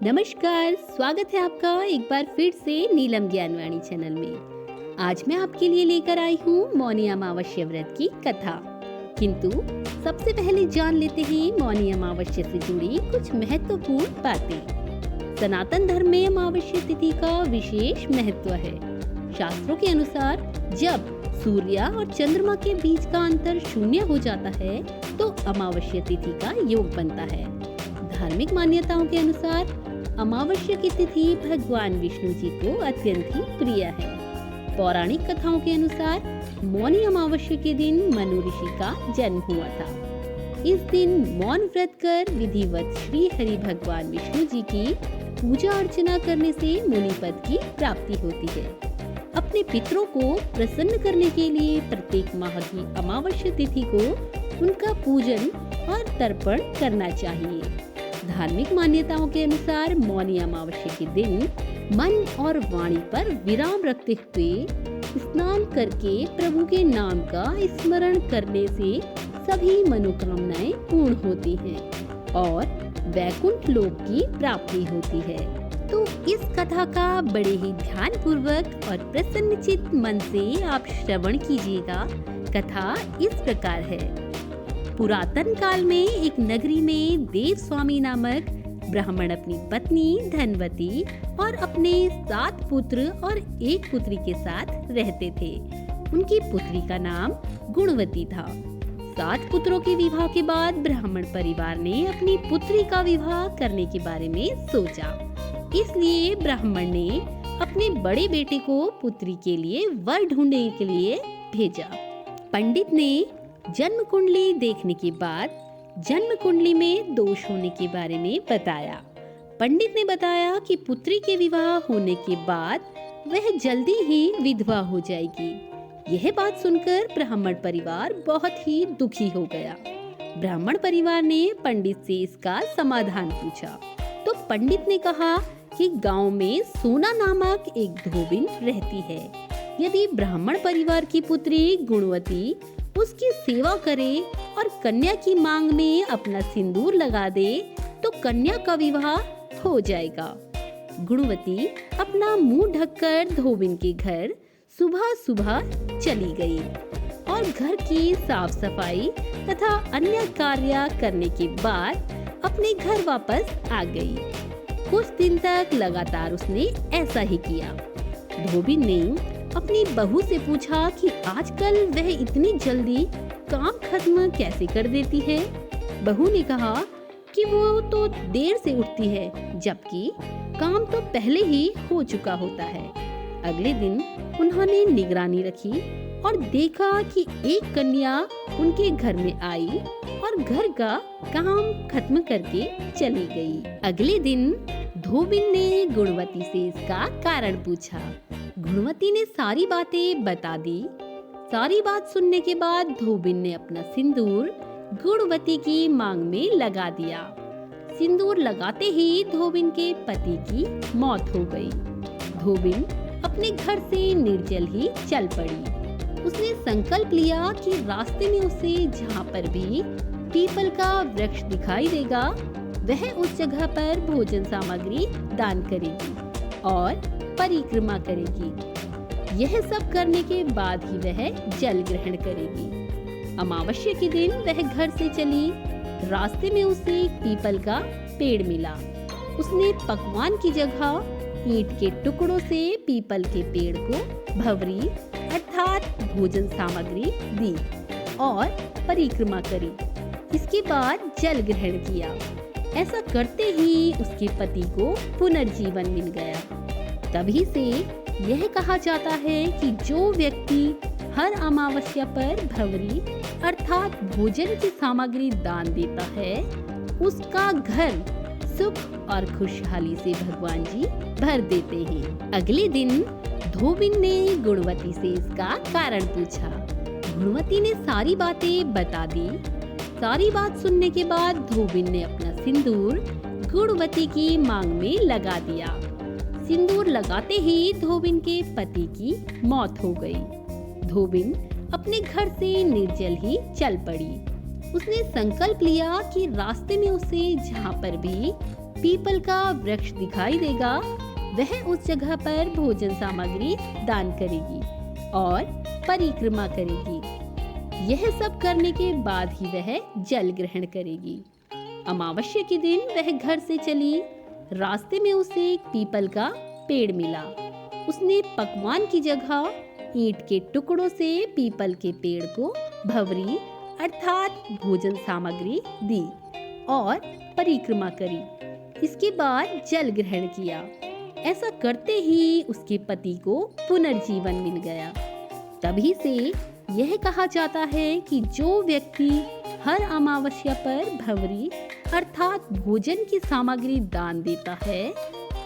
नमस्कार, स्वागत है आपका एक बार फिर से नीलम ज्ञानवाणी चैनल में। आज मैं आपके लिए लेकर आई हूँ मौनी अमावस्या व्रत की कथा। किंतु सबसे पहले जान लेते हैं मौनी अमावस्या से जुड़ी कुछ महत्वपूर्ण बातें। सनातन धर्म में अमावस्या तिथि का विशेष महत्व है। शास्त्रों के अनुसार जब सूर्य और चंद्रमा के बीच का अंतर शून्य हो जाता है तो अमावस्या तिथि का योग बनता है। धार्मिक मान्यताओं के अनुसार अमावस्या की तिथि भगवान विष्णु जी को अत्यंत ही प्रिय है। पौराणिक कथाओं के अनुसार मौनी अमावस्या के दिन मनु ऋषि का जन्म हुआ था। इस दिन मौन व्रत कर विधिवत श्री हरि भगवान विष्णु जी की पूजा अर्चना करने से मुनि पद की प्राप्ति होती है। अपने पितरों को प्रसन्न करने के लिए प्रत्येक माह की अमावस्या तिथि को उनका पूजन और तर्पण करना चाहिए। धार्मिक मान्यताओं के अनुसार मौनी अमावस्या के दिन मन और वाणी पर विराम रखते हुए स्नान करके प्रभु के नाम का स्मरण करने से सभी मनोकामनाएं पूर्ण होती हैं और वैकुंठ लोक की प्राप्ति होती है। तो इस कथा का बड़े ही ध्यान पूर्वक और प्रसन्नचित्त मन से आप श्रवण कीजिएगा। कथा इस प्रकार है। पुरातन काल में एक नगरी में देव स्वामी नामक ब्राह्मण अपनी पत्नी धनवती और अपने 7 पुत्र और एक पुत्री के साथ रहते थे। उनकी पुत्री का नाम गुणवती था। 7 पुत्रों के विवाह के बाद ब्राह्मण परिवार ने अपनी पुत्री का विवाह करने के बारे में सोचा। इसलिए ब्राह्मण ने अपने बड़े बेटे को पुत्री के लिए वर ढूंढने के लिए भेजा। पंडित ने जन्म कुंडली देखने के बाद जन्म कुंडली में दोष होने के बारे में बताया। पंडित ने बताया कि पुत्री के विवाह होने के बाद वह जल्दी ही विधवा हो जाएगी। यह बात सुनकर ब्राह्मण परिवार बहुत ही दुखी हो गया। ब्राह्मण परिवार ने पंडित से इसका समाधान पूछा तो पंडित ने कहा कि गांव में सोना नामक एक धोबिन रहती है। यदि ब्राह्मण परिवार की पुत्री गुणवती उसकी सेवा करे और कन्या की मांग में अपना सिंदूर लगा दे तो कन्या का विवाह हो जाएगा। गुणवती अपना मुंह ढककर धोबिन के घर सुबह सुबह चली गई और घर की साफ सफाई तथा अन्य कार्य करने के बाद अपने घर वापस आ गई। कुछ दिन तक लगातार उसने ऐसा ही किया। धोबिन ने अपनी बहू से पूछा कि आजकल वह इतनी जल्दी काम खत्म कैसे कर देती है। बहू ने कहा कि वो तो देर से उठती है जबकि काम तो पहले ही हो चुका होता है। अगले दिन उन्होंने निगरानी रखी और देखा कि एक कन्या उनके घर में आई और घर का काम खत्म करके चली गई। अगले दिन धोबिन ने गुणवती से इसका कारण पूछा। गुणवती ने सारी बातें बता दी। सारी बात सुनने के बाद धोबिन ने अपना सिंदूर गुणवती की मांग में लगा दिया। सिंदूर लगाते ही धोबिन के पति की मौत हो गई। धोबिन अपने घर से निर्जल ही चल पड़ी। उसने संकल्प लिया कि रास्ते में उसे जहाँ पर भी पीपल का वृक्ष दिखाई देगा वह उस जगह पर भोजन सामग्री दान करेगी और परिक्रमा करेगी। यह सब करने के बाद ही वह जल ग्रहण करेगी। अमावस्या के दिन वह घर से चली। रास्ते में उसे एक पीपल का पेड़ मिला। उसने पकवान की जगह ईंट के टुकड़ों से पीपल के पेड़ को भवरी अर्थात भोजन सामग्री दी और परिक्रमा करी। इसके बाद जल ग्रहण किया। ऐसा करते ही उसके पति को पुनर्जीवन मिल गया। तभी से यह कहा जाता है कि जो व्यक्ति हर अमावस्या पर भवरी अर्थात भोजन की सामग्री दान देता है उसका घर सुख और खुशहाली से भगवान जी भर देते हैं। अगले दिन धोबिन ने गुणवती से इसका कारण पूछा। गुणवती ने सारी बातें बता दी। सारी बात सुनने के बाद धोबिन ने अपना सिंदूर गुणवती की मांग में लगा दिया। सिंदूर लगाते ही धोबिन के पति की मौत हो गई। धोबिन अपने घर से निर्जल ही चल पड़ी। उसने संकल्प लिया कि रास्ते में उसे जहाँ पर भी पीपल का वृक्ष दिखाई देगा, वह उस जगह पर भोजन सामग्री दान करेगी और परिक्रमा करेगी। यह सब करने के बाद ही वह जल ग्रहण करेगी। अमावस्या के दिन वह घर से चली। रास्ते में उसे एक पीपल का पेड़ मिला। उसने पकवान की जगह ईंट के टुकड़ों से पीपल के पेड़ को भवरी अर्थात भोजन सामग्री दी और परिक्रमा करी। इसके बाद जल ग्रहण किया। ऐसा करते ही उसके पति को पुनर्जीवन मिल गया। तभी से यह कहा जाता है कि जो व्यक्ति हर अमावस्या पर भवरी अर्थात भोजन की सामग्री दान देता है,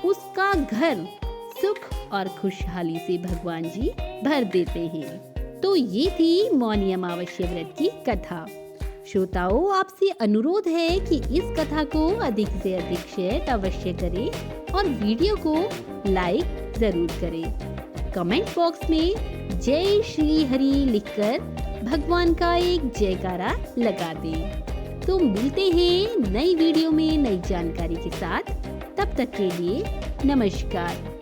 उसका घर सुख और खुशहाली से भगवान जी भर देते हैं। तो ये थी मौनी अमावस्या व्रत की कथा। श्रोताओं, आपसे अनुरोध है कि इस कथा को अधिक से अधिक शेयर अवश्य करें और वीडियो को लाइक जरूर करें। कमेंट बॉक्स में जय श्री हरि लिखकर भगवान का एक जयकारा लगा दें। तो मिलते हैं नई वीडियो में नई जानकारी के साथ। तब तक के लिए नमस्कार।